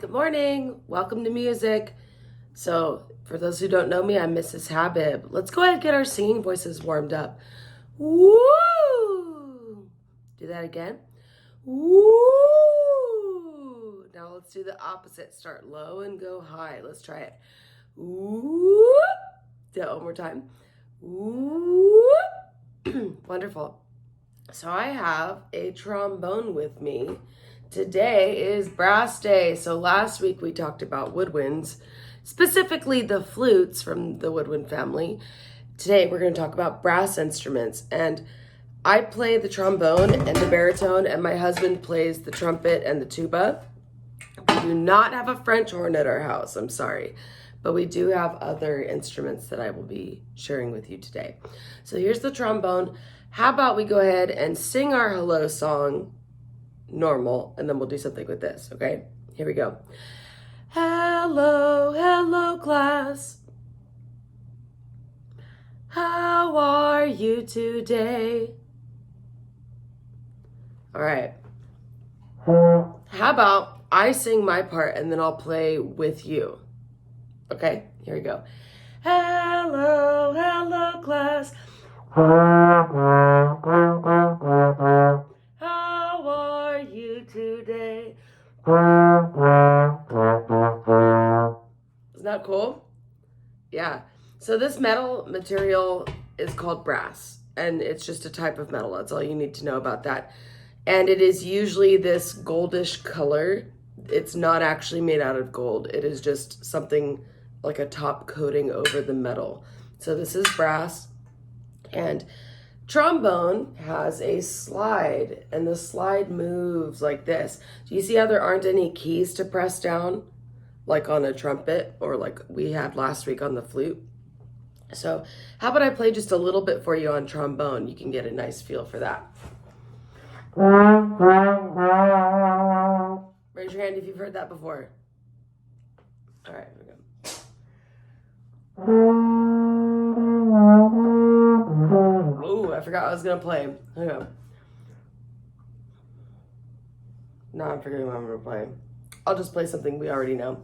Good morning. Welcome to music. So, for those who don't know me, I'm Mrs. Habib. Let's go ahead and get our singing voices warmed up. Woo! Do that again. Woo! Now let's do the opposite. Start low and go high. Let's try it. Woo! Do that one more time. Woo! Wonderful. So I have a trombone with me. Today is brass day. So last week we talked about woodwinds, specifically the flutes from the woodwind family. Today we're going to talk about brass instruments. And I play the trombone and the baritone, and my husband plays the trumpet and the tuba. We do not have a French horn at our house, I'm sorry. But we do have other instruments that I will be sharing with you today. So here's the trombone. How about we go ahead and sing our hello song normal, and then we'll do something with this, okay? Here we go. Hello, hello class. How are you today? All right. How about I sing my part and then I'll play with you? Okay, here we go. Hello, hello class. How are you today? Isn't that cool? Yeah. So this metal material is called brass, and it's just a type of metal. That's all you need to know about that. And it is usually this goldish color. It's not actually made out of gold. It is just something like a top coating over the metal. So this is brass. And trombone has a slide, and the slide moves like this. Do you see how there aren't any keys to press down like on a trumpet or like we had last week on the flute? So how about I play just a little bit for you on trombone? You can get a nice feel for that. Raise your hand if you've heard that before. All right, here we go. Oh, I forgot I was gonna play. Hang on. Now I'm forgetting what I'm gonna play. I'll just play something we already know.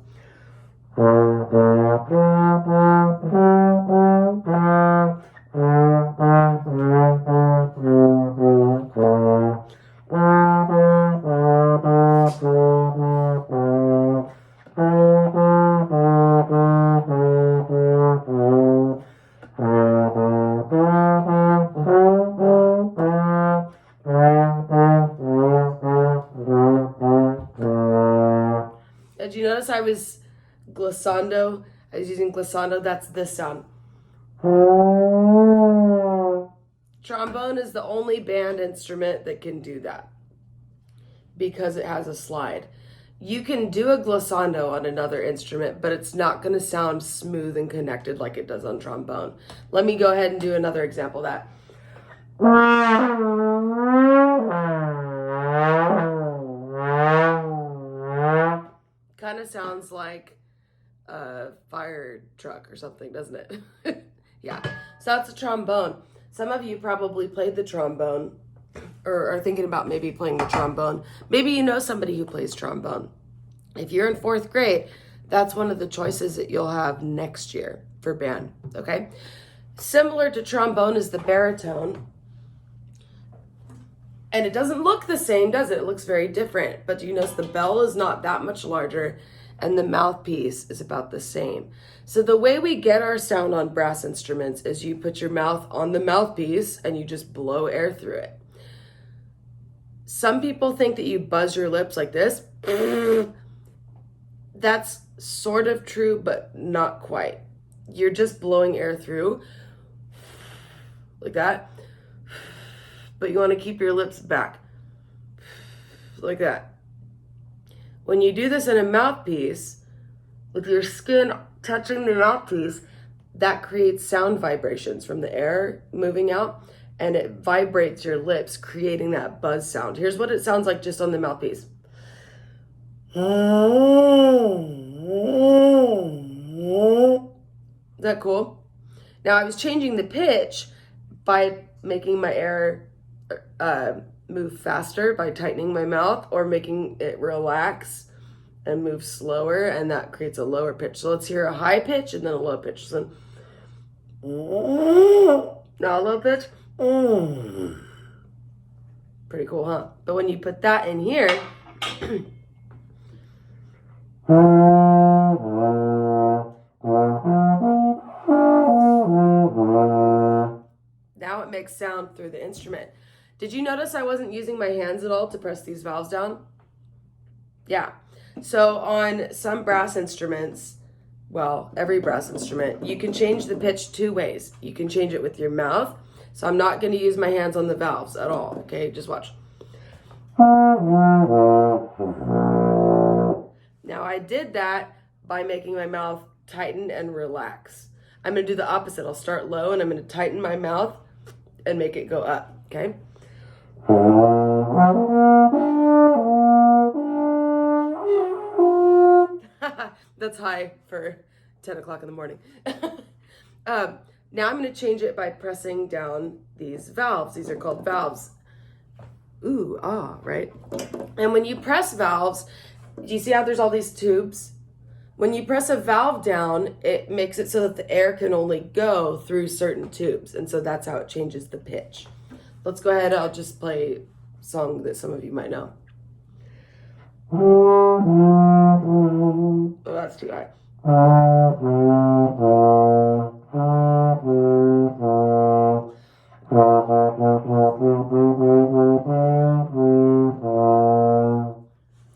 Did you notice I was glissando? I was using glissando. That's this sound. Trombone is the only band instrument that can do that because it has a slide. You can do a glissando on another instrument, but it's not going to sound smooth and connected like it does on trombone. Let me go ahead and do another example of that. Kind of sounds like a fire truck or something, doesn't it? Yeah, so that's a trombone. Some of you probably played the trombone or are thinking about maybe playing the trombone. Maybe you know somebody who plays trombone. If you're in 4th grade, that's one of the choices that you'll have next year for band, okay? Similar to trombone is the baritone. And it doesn't look the same, does it? It looks very different. But do you notice the bell is not that much larger and the mouthpiece is about the same? So the way we get our sound on brass instruments is you put your mouth on the mouthpiece and you just blow air through it. Some people think that you buzz your lips like this. That's sort of true, but not quite. You're just blowing air through like that. But you want to keep your lips back like that. When you do this in a mouthpiece, with your skin touching the mouthpiece, that creates sound vibrations from the air moving out, and it vibrates your lips, creating that buzz sound. Here's what it sounds like just on the mouthpiece. Is that cool? Now I was changing the pitch by making my air move faster by tightening my mouth or making it relax and move slower, and that creates a lower pitch. So let's hear a high pitch and then a low pitch. So now a low pitch. Pretty cool, huh? But when you put that in here, now it makes sound through the instrument. Did you notice I wasn't using my hands at all to press these valves down? Yeah. So on some brass instruments, well, every brass instrument, you can change the pitch two ways. You can change it with your mouth. So I'm not going to use my hands on the valves at all. Okay, just watch. Now I did that by making my mouth tighten and relax. I'm going to do the opposite. I'll start low and I'm going to tighten my mouth and make it go up. Okay. That's high for 10 o'clock in the morning. Now I'm going to change it by pressing down these valves. These are called valves. Ooh, ah, right? And when you press valves, do you see how there's all these tubes? When you press a valve down, it makes it so that the air can only go through certain tubes. And so that's how it changes the pitch. Let's go ahead. I'll just play a song that some of you might know. Oh, that's too high.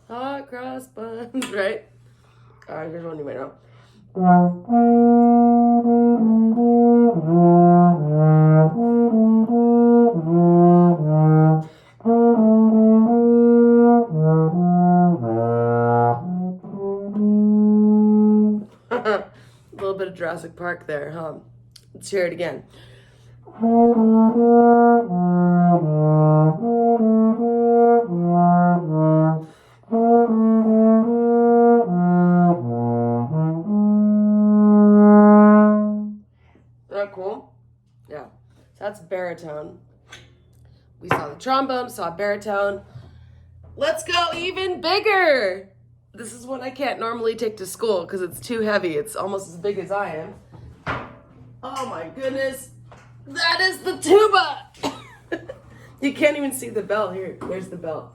Hot cross buns, right? All right, here's one you might know. A little bit of Jurassic Park there, huh? Let's hear it again. Isn't that cool? Yeah. So that's baritone. We saw the trombone, saw baritone. Let's go even bigger. This is one I can't normally take to school because it's too heavy. It's almost as big as I am. Oh my goodness. That is the tuba. You can't even see the bell here. There's the bell.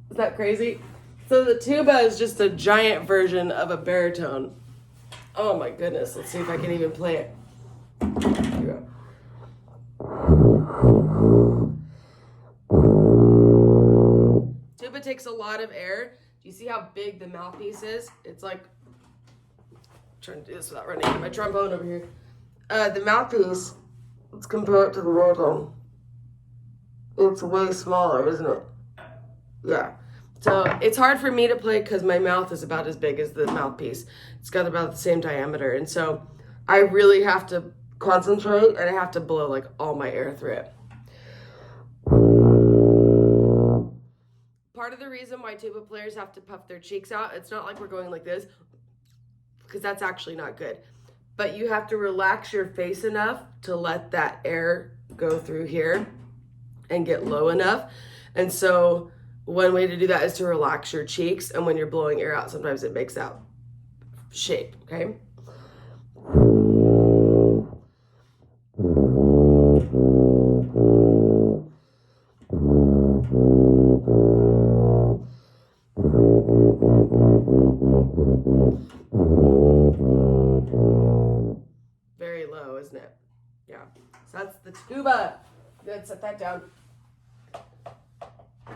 Is that crazy? So the tuba is just a giant version of a baritone. Oh my goodness. Let's see if I can even play it. Here we go. Tuba takes a lot of air. Do you see how big the mouthpiece is? It's like, I'm trying to do this without running into my trombone over here. The mouthpiece, let's compare it to the baritone. It's way smaller, isn't it? Yeah. So it's hard for me to play because my mouth is about as big as the mouthpiece. It's got about the same diameter. And so I really have to concentrate and I have to blow like all my air through it. Part of the reason why tuba players have to puff their cheeks out, it's not like we're going like this, because that's actually not good. But you have to relax your face enough to let that air go through here and get low enough. And so one way to do that is to relax your cheeks. And when you're blowing air out, sometimes it makes that shape, okay? Very low, isn't it? Yeah. So that's the tuba. Good, set that down.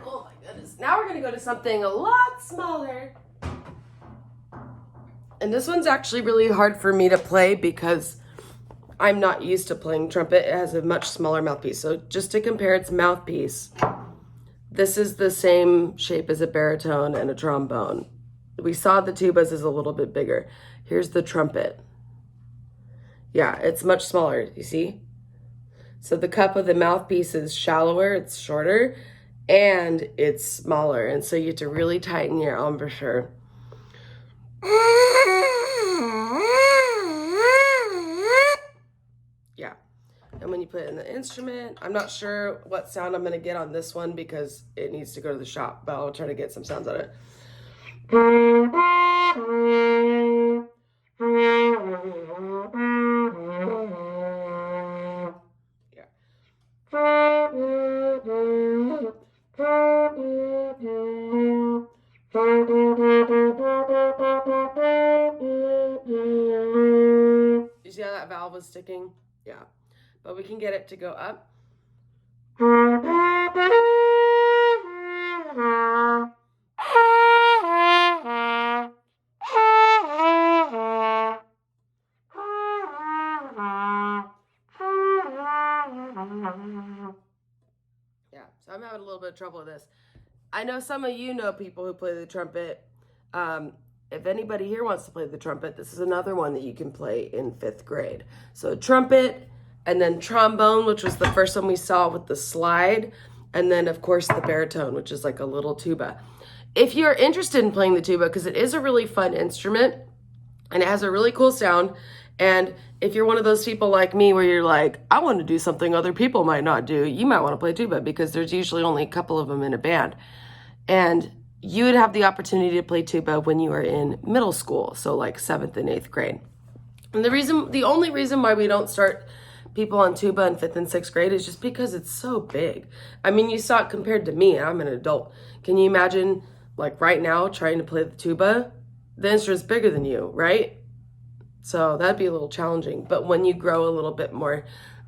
Oh my goodness. Now we're going to go to something a lot smaller. And this one's actually really hard for me to play because I'm not used to playing trumpet. It has a much smaller mouthpiece. So just to compare its mouthpiece, this is the same shape as a baritone and a trombone. We saw the tubas is a little bit bigger. Here's the trumpet. Yeah, it's much smaller, you see? So the cup of the mouthpiece is shallower, it's shorter, and it's smaller. And so you have to really tighten your embouchure. Yeah. And when you put it in the instrument, I'm not sure what sound I'm going to get on this one because it needs to go to the shop, but I'll try to get some sounds on it. was sticking. Yeah. But we can get it to go up. Yeah, so I'm having a little bit of trouble with this. I know some of you know people who play the trumpet. If anybody here wants to play the trumpet, this is another one that you can play in 5th grade. So trumpet, and then trombone, which was the first one we saw with the slide, and then of course the baritone, which is like a little tuba. If you're interested in playing the tuba, because it is a really fun instrument and it has a really cool sound, and if you're one of those people like me where you're like, I want to do something other people might not do, you might want to play tuba, because there's usually only a couple of them in a band. And you would have the opportunity to play tuba when you are in middle school, so like 7th and 8th grade. And the only reason why we don't start people on tuba in 5th and 6th grade is just because it's so big. I mean, you saw it compared to me, I'm an adult. Can you imagine, like right now, trying to play the tuba? The instrument's bigger than you, right? So that'd be a little challenging. But when you grow a little bit more,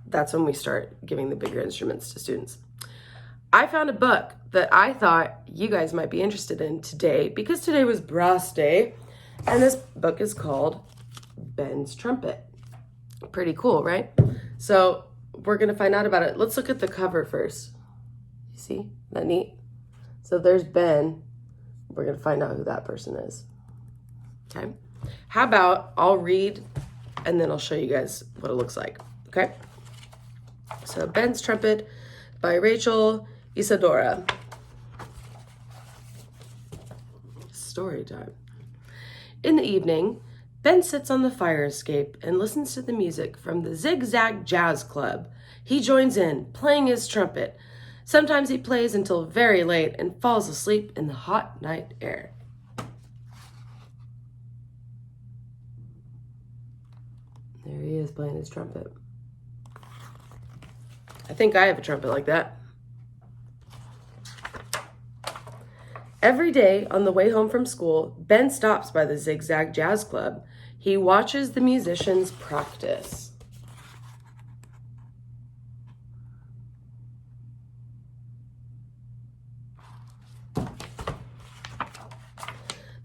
that's when we start giving the bigger instruments to students. I found a book that I thought you guys might be interested in today, because today was Brass Day, and this book is called Ben's Trumpet. Pretty cool, right? So we're going to find out about it. Let's look at the cover first. You see? Isn't that neat? So there's Ben. We're going to find out who that person is. Okay? How about I'll read, and then I'll show you guys what it looks like. Okay? So Ben's Trumpet by Rachel Isadora. Story time. In the evening, Ben sits on the fire escape and listens to the music from the Zig Zag Jazz Club. He joins in, playing his trumpet. Sometimes he plays until very late and falls asleep in the hot night air. There he is playing his trumpet. I think I have a trumpet like that. Every day on the way home from school, Ben stops by the Zig Zag Jazz Club. He watches the musicians practice.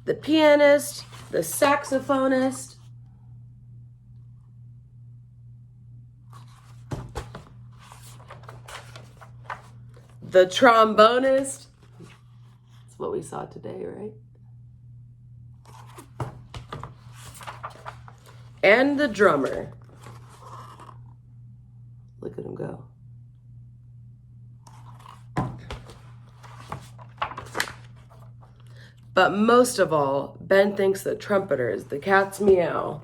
The pianist, the saxophonist, the trombonist. That's what we saw today, right? And the drummer. Look at him go. But most of all, Ben thinks the trumpeter is the cat's meow.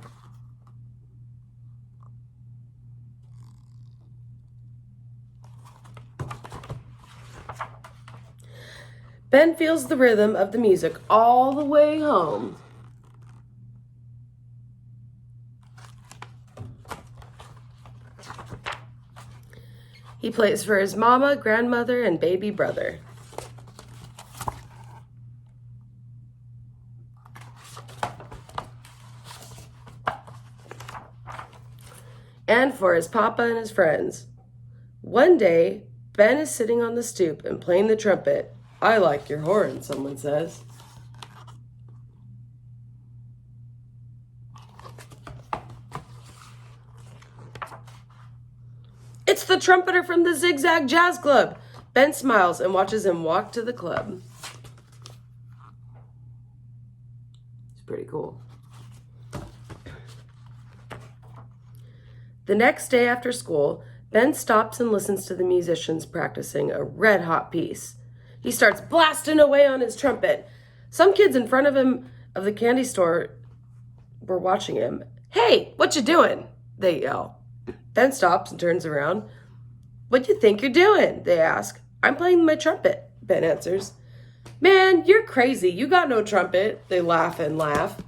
Ben feels the rhythm of the music all the way home. He plays for his mama, grandmother, and baby brother. And for his papa and his friends. One day, Ben is sitting on the stoop and playing the trumpet. I like your horn, someone says. It's the trumpeter from the Zig Zag Jazz Club. Ben smiles and watches him walk to the club. It's pretty cool. The next day after school, Ben stops and listens to the musicians practicing a red-hot piece. He starts blasting away on his trumpet. Some kids in front of him of the candy store were watching him. Hey, what you doing? They yell. Ben stops and turns around. What do you think you're doing? They ask. I'm playing my trumpet, Ben answers. Man, you're crazy. You got no trumpet. They laugh and laugh.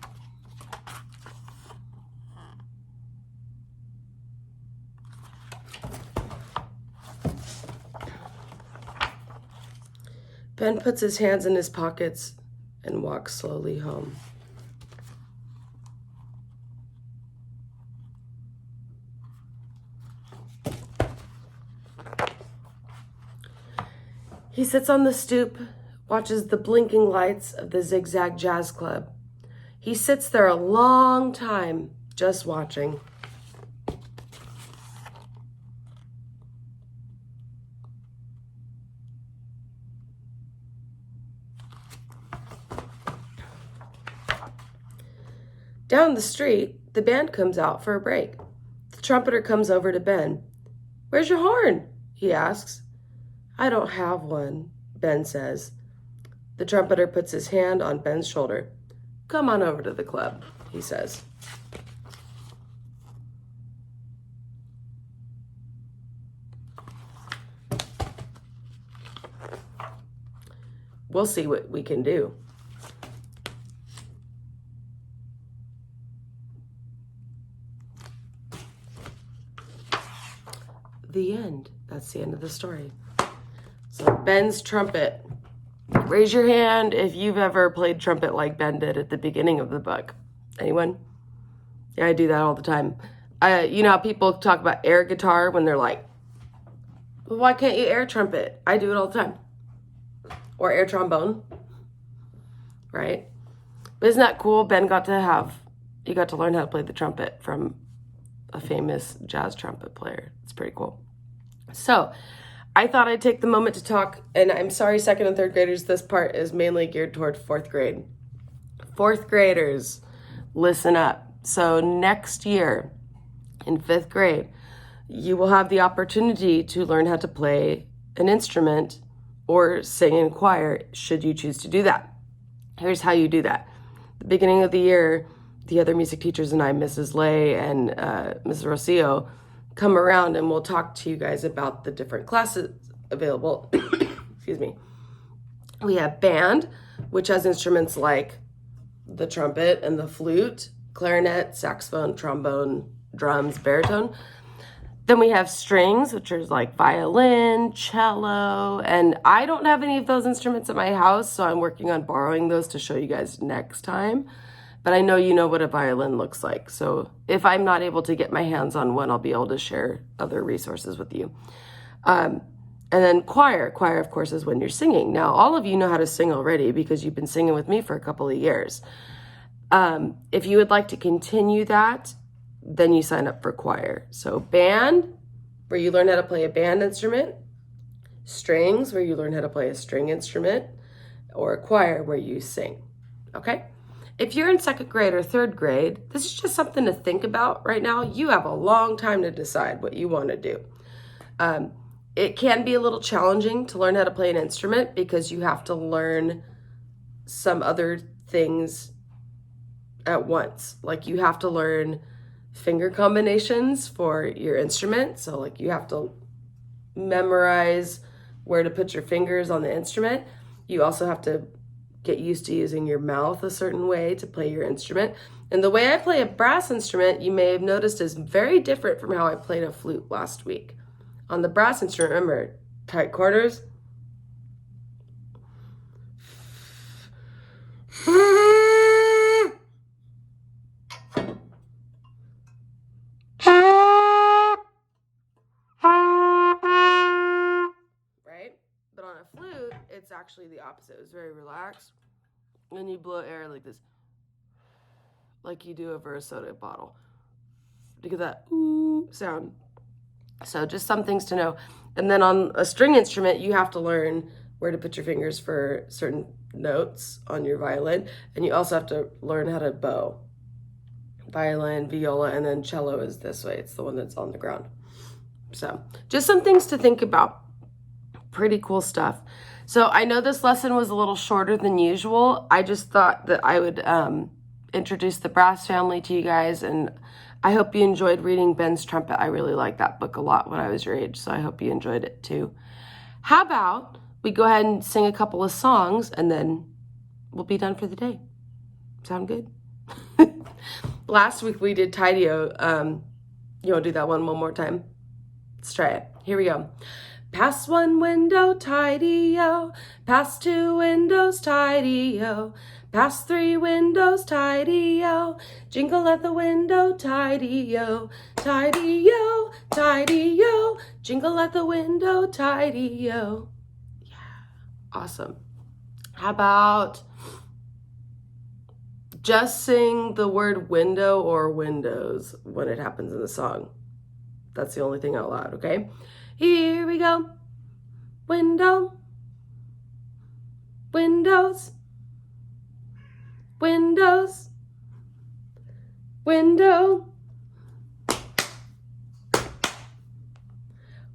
Ben puts his hands in his pockets and walks slowly home. He sits on the stoop, watches the blinking lights of the Zigzag Jazz Club. He sits there a long time, just watching. Down the street, the band comes out for a break. The trumpeter comes over to Ben. "Where's your horn?" he asks. "I don't have one," Ben says. The trumpeter puts his hand on Ben's shoulder. "Come on over to the club," he says. We'll see what we can do. The end. That's the end of the story. So Ben's trumpet. Raise your hand if you've ever played trumpet like Ben did at the beginning of the book. Anyone? Yeah, I do that all the time. You know how people talk about air guitar when they're like, well, why can't you air trumpet? I do it all the time. Or air trombone. Right? But isn't that cool? Ben got to learn how to play the trumpet from a famous jazz trumpet player. It's pretty cool. So I thought I'd take the moment to talk, and I'm sorry, second and third graders, this part is mainly geared toward fourth grade. Fourth graders, listen up. So next year in fifth grade, you will have the opportunity to learn how to play an instrument or sing in choir, should you choose to do that. Here's how you do that. The beginning of the year, the other music teachers and I, Mrs. Lay and Mrs. Rocio, come around and we'll talk to you guys about the different classes available. Excuse me. We have band, which has instruments like the trumpet and the flute, clarinet, saxophone, trombone, drums, baritone. Then we have strings, which are like violin, cello, and I don't have any of those instruments at my house, so I'm working on borrowing those to show you guys next time. But I know you know what a violin looks like. So if I'm not able to get my hands on one, I'll be able to share other resources with you. And then choir. Choir, of course, is when you're singing. Now, all of you know how to sing already because you've been singing with me for a couple of years. If you would like to continue that, then you sign up for choir. So band, where you learn how to play a band instrument. Strings, where you learn how to play a string instrument. Or choir, where you sing. Okay? If you're in second grade or third grade, this is just something to think about right now. You have a long time to decide what you want to do. It can be a little challenging to learn how to play an instrument because you have to learn some other things at once. Like you have to learn finger combinations for your instrument. So like you have to memorize where to put your fingers on the instrument. You also have to get used to using your mouth a certain way to play your instrument. And the way I play a brass instrument, you may have noticed, is very different from how I played a flute last week. On the brass instrument, remember, tight quarters. Right? But on a flute, it's actually the opposite. It's very relaxed. And you blow air like this, like you do over a soda bottle, to get that ooh sound. So just some things to know. And then on a string instrument, you have to learn where to put your fingers for certain notes on your violin. And you also have to learn how to bow. Violin, viola, and then cello is this way. It's the one that's on the ground. So just some things to think about. Pretty cool stuff. So I know this lesson was a little shorter than usual. I just thought that I would introduce the Brass Family to you guys, and I hope you enjoyed reading Ben's Trumpet. I really liked that book a lot when I was your age, so I hope you enjoyed it too. How about we go ahead and sing a couple of songs, and then we'll be done for the day. Sound good? Last week we did Tidy-O. You want to do that one more time? Let's try it. Here we go. Past one window, tidy-o. Past two windows, tidy-o. Past three windows, tidy-o. Jingle at the window, tidy-o. Tidy-o, tidy-o. Jingle at the window, tidy-o. Yeah. Awesome. How about just sing the word window or windows when it happens in the song? That's the only thing out loud, okay? Here we go. Window. Windows. Windows. Window.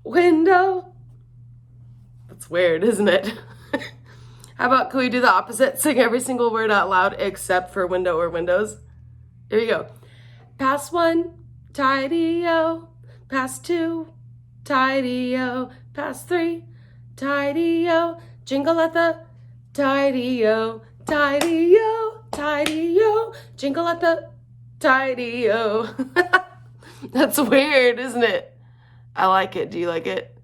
Window. That's weird, isn't it? How about, can we do the opposite? Sing every single word out loud except for window or windows. Here we go. Pass one, tidy-o. Pass two, tidy-o. Pass three, tidy-o. Jingle at the tidy-o. Tidy-o, tidy-o. Jingle at the tidy-o. That's weird, isn't it? I like it. Do you like it?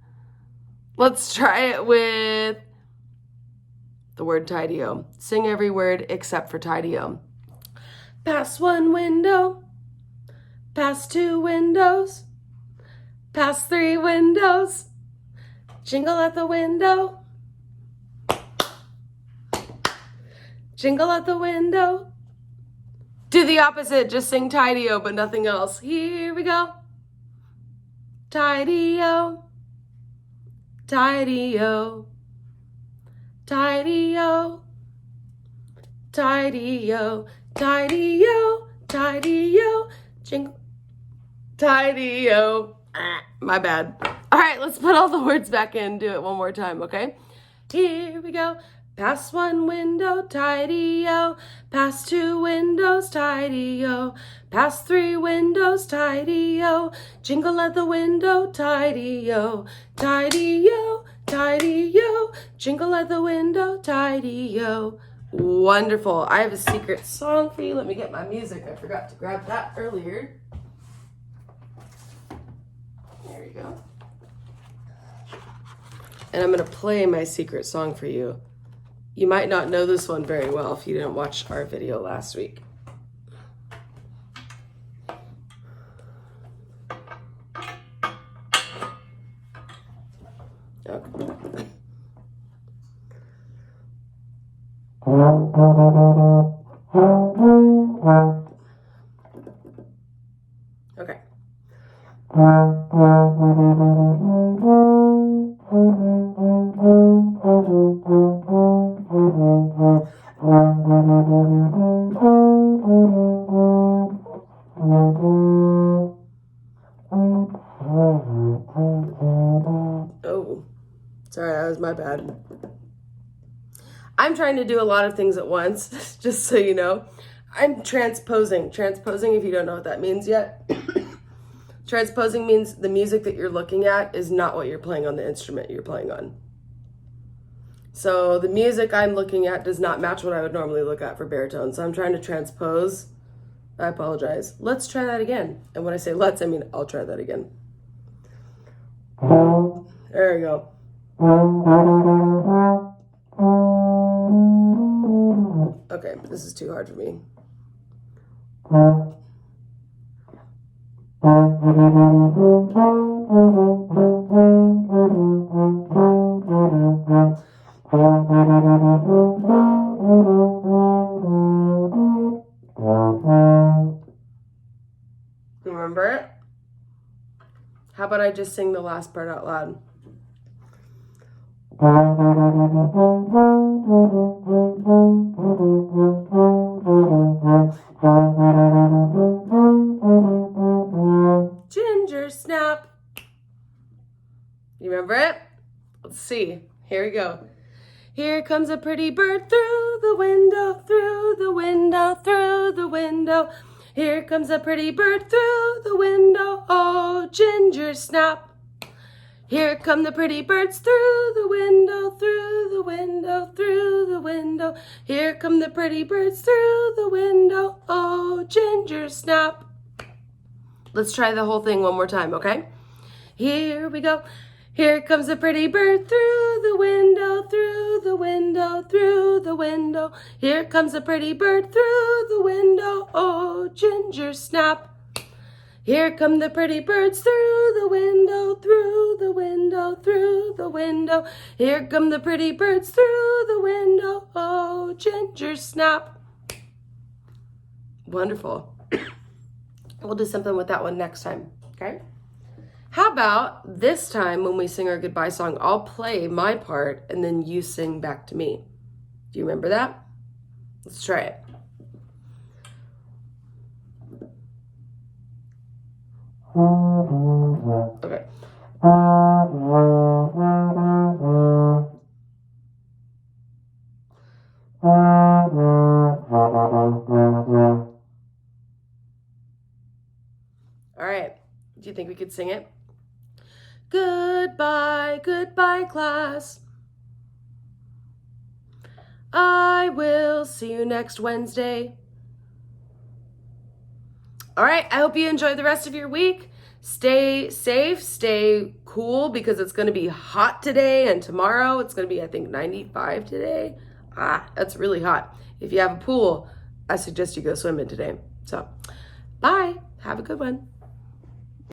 Let's try it with the word tidy-o. Sing every word except for tidy-o. Pass one window. Pass two windows. Pass three windows. Jingle at the window. Jingle at the window. Do the opposite. Just sing tidy-o, but nothing else. Here we go. Tidy-o. Tidy-o. Tidy-o. Tidy-o. Tidy-o. Tidy-o. Jingle. Tidy-o. My bad. All right, let's put all the words back in. Do it one more time, okay? Here we go. Pass one window, tidy-o. Pass two windows, tidy-o. Pass three windows, tidy-o. Jingle at the window, tidy-o. Tidy-o, tidy-o. Jingle at the window, tidy-o. Wonderful. I have a secret song for you. Let me get my music. I forgot to grab that earlier. There you go. And I'm going to play my secret song for you. You might not know this one very well if you didn't watch our video last week. Okay. Okay. Oh, sorry, that was my bad. I'm trying to do a lot of things at once, just so you know. I'm transposing. Transposing, if you don't know what that means yet. Transposing means the music that you're looking at is not what you're playing on the instrument you're playing on. So the music I'm looking at does not match what I would normally look at for baritone. So I'm trying to transpose. I apologize. Let's try that again. And when I say let's, I mean I'll try that again. There we go. Okay, this is too hard for me. Remember it? How about I just sing the last part out loud? Ginger snap. You remember it? Let's see. Here we go. Here comes a pretty bird through the window, through the window, through the window. Here comes a pretty bird through the window, oh, ginger snap. Here come the pretty birds through the window, through the window, through the window. Here come the pretty birds through the window, oh, ginger snap. Let's try the whole thing one more time, okay? Here we go. Here comes a pretty bird through the window, through the window, through the window. Here comes a pretty bird through the window, oh, ginger snap. Here come the pretty birds through the window, through the window, through the window. Here come the pretty birds through the window. Oh, ginger snap. Wonderful. We'll do something with that one next time, okay? How about this time when we sing our goodbye song, I'll play my part and then you sing back to me. Do you remember that? Let's try it. Okay. All right. Do you think we could sing it? Goodbye, goodbye, class. I will see you next Wednesday. All right, I hope you enjoy the rest of your week. Stay safe, stay cool because it's going to be hot today and tomorrow it's going to be, I think, 95 today. That's really hot. If you have a pool, I suggest you go swimming today. So, bye. Have a good one.